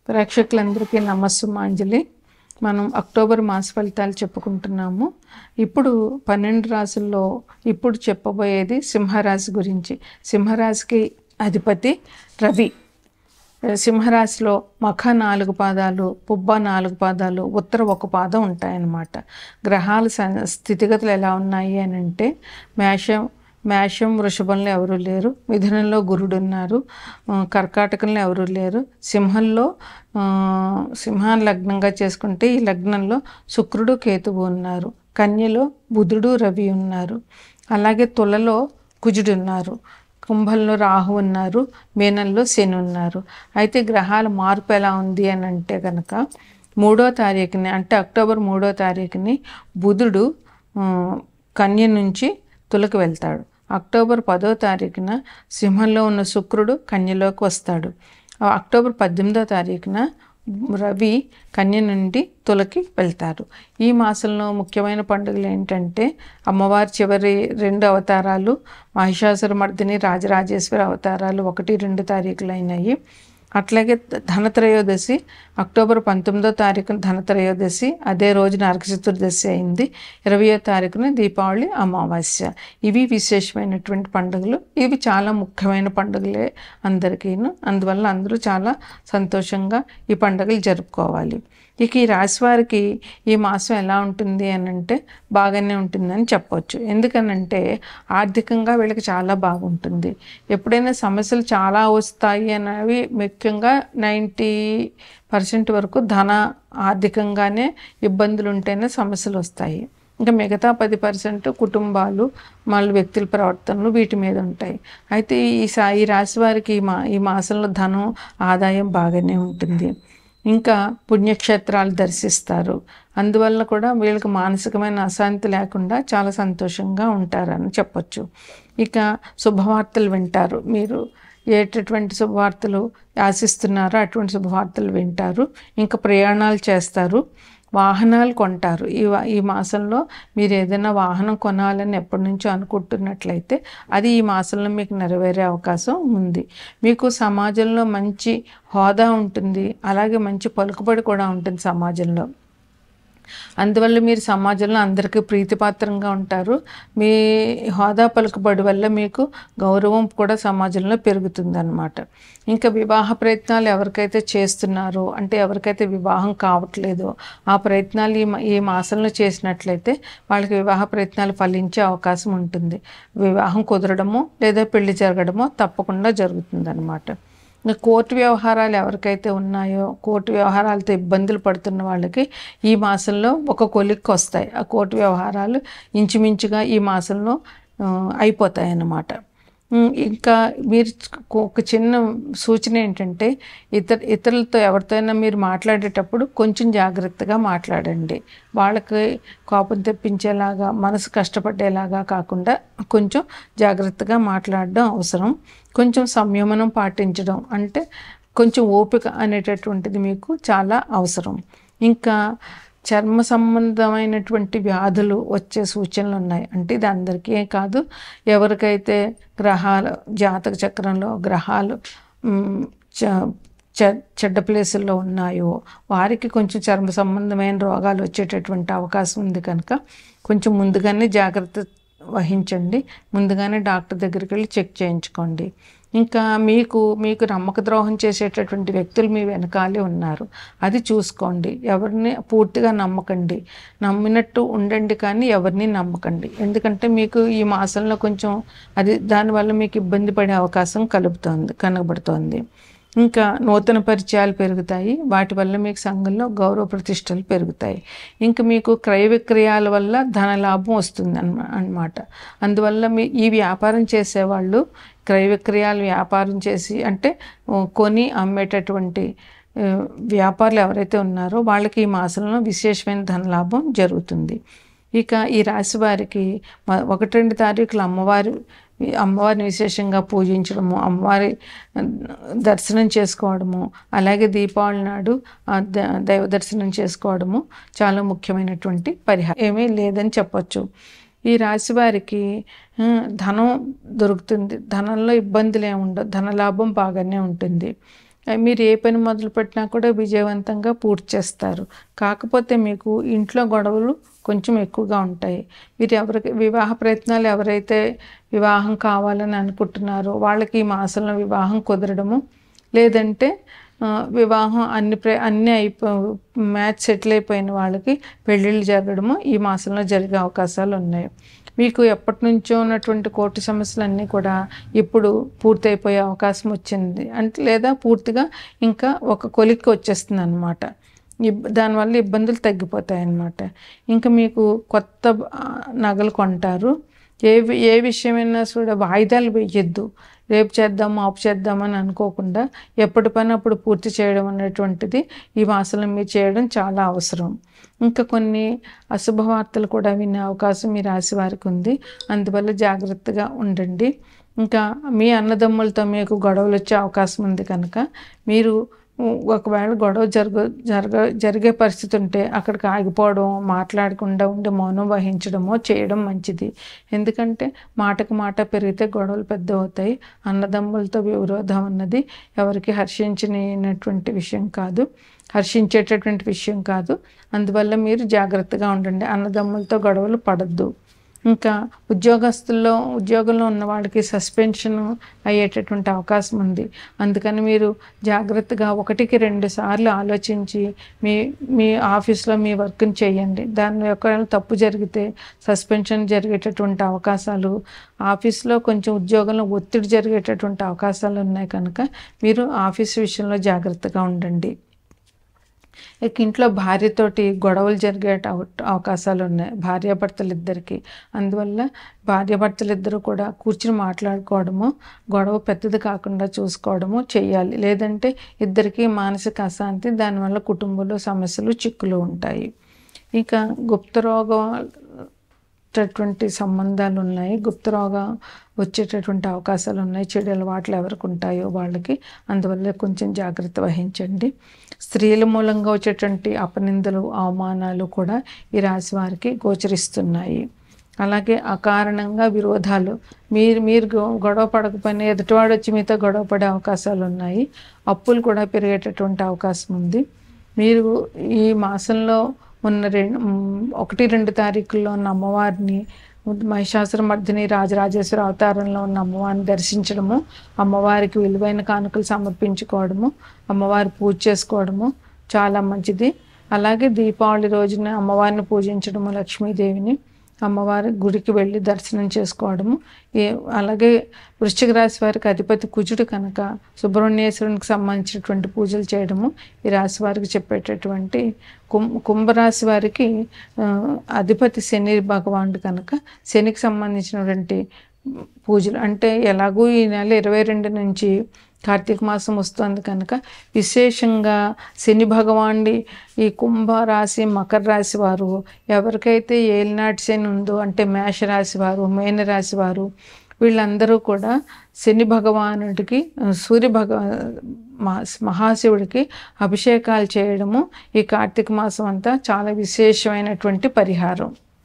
ప్రేక్షకులందరికీ నమస్సుమాంజలి. మనం అక్టోబర్ మాస ఫలితాలు చెప్పుకుంటున్నాము. ఇప్పుడు 12 రాశుల్లో ఇప్పుడు చెప్పబోయేది సింహరాశి గురించి. సింహరాశికి అధిపతి రవి. సింహరాశిలో మఖ 4 పాదాలు, పుబ్బ 4 పాదాలు, ఉత్తర 1 పాదం ఉంటాయన్నమాట. గ్రహాల స్థితిగతులు ఎలా ఉన్నాయి అని అంటే మేషం వృషభంలో ఎవరు లేరు, మిథునంలో గురుడు ఉన్నారు, కర్కాటకంలో ఎవరు లేరు, సింహాన్ని లగ్నంగా చేసుకుంటే ఈ లగ్నంలో శుక్రుడు కేతువు ఉన్నారు, కన్యలో బుధుడు రవి ఉన్నారు, అలాగే తులలో కుజుడు ఉన్నారు, కుంభంలో రాహు ఉన్నారు, మీనంలో శని ఉన్నారు. అయితే గ్రహాల మార్పు ఎలా ఉంది అని అంటే కనుక 3వ తారీఖుని అంటే అక్టోబర్ 3వ తారీఖుని బుధుడు కన్య నుంచి తులకు వెళ్తాడు. అక్టోబర్ 10వ తారీఖున సింహంలో ఉన్న శుక్రుడు కన్యలోకి వస్తాడు. అక్టోబర్ 18వ తారీఖున రవి కన్య నుండి తులకి వెళ్తారు. ఈ మాసంలో ముఖ్యమైన పండుగలు ఏంటంటే అమ్మవారి చివరి 2 అవతారాలు మహిషాసురమర్దిని రాజరాజేశ్వరి అవతారాలు 1, 2 తారీఖులు అయినాయి. అట్లాగే ధనత్రయోదశి అక్టోబర్ 19వ తారీఖున ధనత్రయోదశి, అదే రోజు నరక చతుర్దశి అయింది. 20వ తారీఖున దీపావళి అమావాస్య. ఇవి విశేషమైనటువంటి పండుగలు. ఇవి చాలా ముఖ్యమైన పండుగలే అందరికీను. అందువల్ల అందరూ చాలా సంతోషంగా ఈ పండుగలు జరుపుకోవాలి. ఇక ఈ రాశి వారికి ఈ మాసం ఎలా ఉంటుంది అని అంటే బాగానే ఉంటుందని చెప్పవచ్చు. ఎందుకనంటే ఆర్థికంగా వీళ్ళకి చాలా బాగుంటుంది. ఎప్పుడైనా సమస్యలు చాలా వస్తాయి అనేవి ముఖ్యంగా 90% వరకు ఆర్థికంగానే ఇబ్బందులు ఉంటేనే సమస్యలు వస్తాయి. ఇంకా మిగతా 10% కుటుంబాలు మళ్ళీ వ్యక్తుల ప్రవర్తనలు వీటి మీద ఉంటాయి. అయితే ఈ రాశి వారికి ఈ మాసంలో ధనం ఆదాయం బాగానే ఉంటుంది. ఇంకా పుణ్యక్షేత్రాలు దర్శిస్తారు. అందువల్ల కూడా వీళ్ళకి మానసికమైన అశాంతి లేకుండా చాలా సంతోషంగా ఉంటారని చెప్పచ్చు. ఇక శుభవార్తలు వింటారు. మీరు ఎటువంటి శుభవార్తలు ఆశిస్తున్నారో అటువంటి శుభవార్తలు వింటారు. ఇంకా ప్రయాణాలు చేస్తారు, వాహనాలు కొంటారు. ఈ మాసంలో మీరు ఏదైనా వాహనం కొనాలని ఎప్పటి నుంచో అనుకుంటున్నట్లయితే అది ఈ మాసంలో మీకు నెరవేరే అవకాశం ఉంది. మీకు సమాజంలో మంచి హోదా ఉంటుంది, అలాగే మంచి పలుకుబడి కూడా ఉంటుంది సమాజంలో. అందువల్ల మీరు సమాజంలో అందరికీ ప్రీతిపాత్రంగా ఉంటారు. మీ హోదా పలుకుబడి వల్ల మీకు గౌరవం కూడా సమాజంలో పెరుగుతుంది అన్నమాట. ఇంకా వివాహ ప్రయత్నాలు ఎవరికైతే చేస్తున్నారో అంటే ఎవరికైతే వివాహం కావట్లేదో ఆ ప్రయత్నాలు ఈ మాసంలో చేసినట్లయితే వాళ్ళకి వివాహ ప్రయత్నాలు ఫలించే అవకాశం ఉంటుంది. వివాహం కుదరడమో లేదా పెళ్లి జరగడమో తప్పకుండా జరుగుతుంది అన్నమాట. కోర్టు వ్యవహారాలు ఎవరికైతే ఉన్నాయో, కోర్టు వ్యవహారాలతో ఇబ్బందులు పడుతున్న వాళ్ళకి ఈ మాసంలో ఒక కొలిక్కి వస్తాయి. ఆ కోర్టు వ్యవహారాలు ఇంచుమించుగా ఈ మాసంలో అయిపోతాయి అన్నమాట. ఇంకా మీరు ఒక చిన్న సూచన ఏంటంటే ఇతరులతో ఎవరితోనైనా మీరు మాట్లాడేటప్పుడు కొంచెం జాగ్రత్తగా మాట్లాడండి. వాళ్ళకి కోపం తెప్పించేలాగా, మనసు కష్టపడేలాగా కాకుండా కొంచెం జాగ్రత్తగా మాట్లాడడం అవసరం. కొంచెం సంయమనం పాటించడం అంటే కొంచెం ఓపిక అనేటటువంటిది మీకు చాలా అవసరం. ఇంకా చర్మ సంబంధమైనటువంటి వ్యాధులు వచ్చే సూచనలు ఉన్నాయి. అంటే ఇది అందరికీ కాదు, ఎవరికైతే జాతక చక్రంలో గ్రహాలు చెడ్డ ప్లేసుల్లో ఉన్నాయో వారికి కొంచెం చర్మ సంబంధమైన రోగాలు వచ్చేటటువంటి అవకాశం ఉంది. కనుక కొంచెం ముందుగానే జాగ్రత్త వహించండి. ముందుగానే డాక్టర్ దగ్గరికి వెళ్ళి చెక్ చేయించుకోండి. ఇంకా మీకు నమ్మక ద్రోహం చేసేటటువంటి వ్యక్తులు మీ వెనకాలే ఉన్నారు, అది చూసుకోండి. ఎవరిని పూర్తిగా నమ్మకండి, నమ్మినట్టు ఉండండి కానీ ఎవరిని నమ్మకండి. ఎందుకంటే మీకు ఈ మాసంలో కొంచెం దానివల్ల మీకు ఇబ్బంది పడే అవకాశం కనబడుతోంది. ఇంకా నూతన పరిచయాలు పెరుగుతాయి, వాటి వల్ల మీకు సంఘంలో గౌరవ ప్రతిష్టలు పెరుగుతాయి. ఇంకా మీకు క్రయ విక్రయాల వల్ల ధన లాభం వస్తుంది అన్నమాట. అందువల్ల ఈ వ్యాపారం చేసేవాళ్ళు క్రయ విక్రయాలు వ్యాపారం చేసి అంటే కొని అమ్మేటటువంటి వ్యాపారులు ఎవరైతే ఉన్నారో వాళ్ళకి ఈ మాసంలో విశేషమైన ధనలాభం జరుగుతుంది. ఇక ఈ రాశి వారికి 1, 2 తారీఖులు అమ్మవారిని విశేషంగా పూజించడము, అమ్మవారి దర్శనం చేసుకోవడము, అలాగే దీపావళి నాడు దైవ దర్శనం చేసుకోవడము చాలా ముఖ్యమైనటువంటి పరిహారం. ఏమీ లేదని చెప్పచ్చు. ఈ రాశి వారికి ధనం దొరుకుతుంది, ధనంలో ఇబ్బందులు ఏమి ఉండవు, ధనలాభం బాగానే ఉంటుంది. మీరు ఏ పని మొదలుపెట్టినా కూడా విజయవంతంగా పూర్తి చేస్తారు. కాకపోతే మీకు ఇంట్లో గొడవలు కొంచెం ఎక్కువగా ఉంటాయి. మీరు ఎవరికి వివాహ ప్రయత్నాలు ఎవరైతే వివాహం కావాలని అనుకుంటున్నారో వాళ్ళకి ఈ మాసంలో వివాహం కుదరడము, లేదంటే వివాహం అన్నీ మ్యాచ్ సెటిల్ అయిపోయిన వాళ్ళకి పెళ్ళిళ్ళు జరగడము ఈ మాసంలో జరిగే అవకాశాలు ఉన్నాయి. మీకు ఎప్పటి నుంచో ఉన్నటువంటి కోర్టు సమస్యలన్నీ కూడా ఇప్పుడు పూర్తయిపోయే అవకాశం వచ్చింది అంటే, లేదా పూర్తిగా ఇంకా ఒక కొలిక్కి వచ్చేస్తుంది అనమాట. దానివల్ల ఇబ్బందులు తగ్గిపోతాయి అన్నమాట. ఇంకా మీకు కొత్త నగలు కొంటారు. ఏ విషయమైనా కూడా వాయిదాలు వేయొద్దు. రేపు చేద్దాం మాపు చేద్దామని అనుకోకుండా ఎప్పటి పని అప్పుడు పూర్తి చేయడం అనేటువంటిది ఈ మాసంలో మీరు చేయడం చాలా అవసరం. ఇంకా కొన్ని అశుభవార్తలు కూడా వినే అవకాశం మీ రాశి వారికి ఉంది. అందువల్ల జాగ్రత్తగా ఉండండి. ఇంకా మీ అన్నదమ్ములతో మీకు గొడవలు వచ్చే అవకాశం ఉంది కనుక మీరు ఒకవేళ గొడవ జరిగే పరిస్థితి ఉంటే అక్కడికి ఆగిపోవడం, మాట్లాడకుండా ఉండి మౌనం వహించడమో చేయడం మంచిది. ఎందుకంటే మాటకు మాట పెరిగితే గొడవలు పెద్ద అవుతాయి. అన్నదమ్ములతో విరోధం అన్నది ఎవరికి హర్షించేటటువంటి విషయం కాదు. అందువల్ల మీరు జాగ్రత్తగా ఉండండి. అన్నదమ్ములతో గొడవలు పడద్దు. ఇంకా ఉద్యోగంలో ఉన్న వాళ్ళకి సస్పెన్షన్ అయ్యేటటువంటి అవకాశం ఉంది. అందుకని మీరు జాగ్రత్తగా 1కి 2 సార్లు ఆలోచించి మీ ఆఫీస్లో మీ వర్క్ని చేయండి. దాని ఒకవేళ తప్పు జరిగితే సస్పెన్షన్ జరిగేటటువంటి అవకాశాలు, ఆఫీస్లో కొంచెం ఉద్యోగంలో ఒత్తిడి జరిగేటటువంటి అవకాశాలు ఉన్నాయి కనుక మీరు ఆఫీస్ విషయంలో జాగ్రత్తగా ఉండండి. ఇక ఇంట్లో భార్యతోటి గొడవలు జరిగే అవకాశాలు ఉన్నాయి, భార్యాభర్తలు ఇద్దరికి. అందువల్ల భార్యాభర్తలు కూడా కూర్చుని మాట్లాడుకోవడము, గొడవ పెద్దది కాకుండా చూసుకోవడము చేయాలి. లేదంటే ఇద్దరికి మానసిక అశాంతి, దానివల్ల కుటుంబంలో సమస్యలు చిక్కులు ఉంటాయి. ఇక గుప్తరోగం సంబంధాలు ఉన్నాయి. గుప్తరోగం వచ్చేటటువంటి అవకాశాలు ఉన్నాయి. చెడు అలవాట్లు ఎవరికి ఉంటాయో వాళ్ళకి. అందువల్ల కొంచెం జాగ్రత్త వహించండి. స్త్రీల మూలంగా వచ్చేటువంటి అపనిందలు, అవమానాలు కూడా ఈ రాశి వారికి గోచరిస్తున్నాయి. అలాగే అకారణంగా విరోధాలు, మీరు గొడవ పడకపోయినా ఎదుటివాడు వచ్చి మీతో గొడవ పడే అవకాశాలు ఉన్నాయి. అప్పులు కూడా పెరిగేటటువంటి అవకాశం ఉంది. మీరు ఈ మాసంలో ఉన్న 1-2 తారీఖుల్లో ఉన్న అమ్మవారిని, మహిషాసురమర్దిని రాజరాజేశ్వరి అవతారంలో ఉన్న అమ్మవారిని దర్శించడము, అమ్మవారికి విలువైన కానుకలు సమర్పించుకోవడము, అమ్మవారి పూజ చేసుకోవడము చాలా మంచిది. అలాగే దీపావళి రోజున అమ్మవారిని పూజించడము, లక్ష్మీదేవిని అమ్మవారి గుడికి వెళ్ళి దర్శనం చేసుకోవడము. అలాగే వృశ్చిక రాశి వారికి అధిపతి కుజుడు కనుక సుబ్రహ్మణ్యేశ్వరునికి సంబంధించినటువంటి పూజలు చేయడము ఈ రాశి వారికి చెప్పేటటువంటి. కుంభరాశి వారికి అధిపతి శని భగవానుడు కనుక శనికి సంబంధించినటువంటి పూజలు అంటే, ఎలాగూ ఈ నెల 22 నుంచి కార్తీక మాసం వస్తుంది కనుక విశేషంగా శని భగవానుడి ఈ కుంభరాశి, మకర రాశి వారు ఎవరికైతే ఏలినాటి శని ఉందో అంటే మేషరాశి వారు, మీనరాశి వారు వీళ్ళందరూ కూడా శని భగవానుడికి, మహాశివుడికి అభిషేకాలు చేయడము ఈ కార్తీక మాసం అంతా చాలా విశేషమైనటువంటి పరిహారం.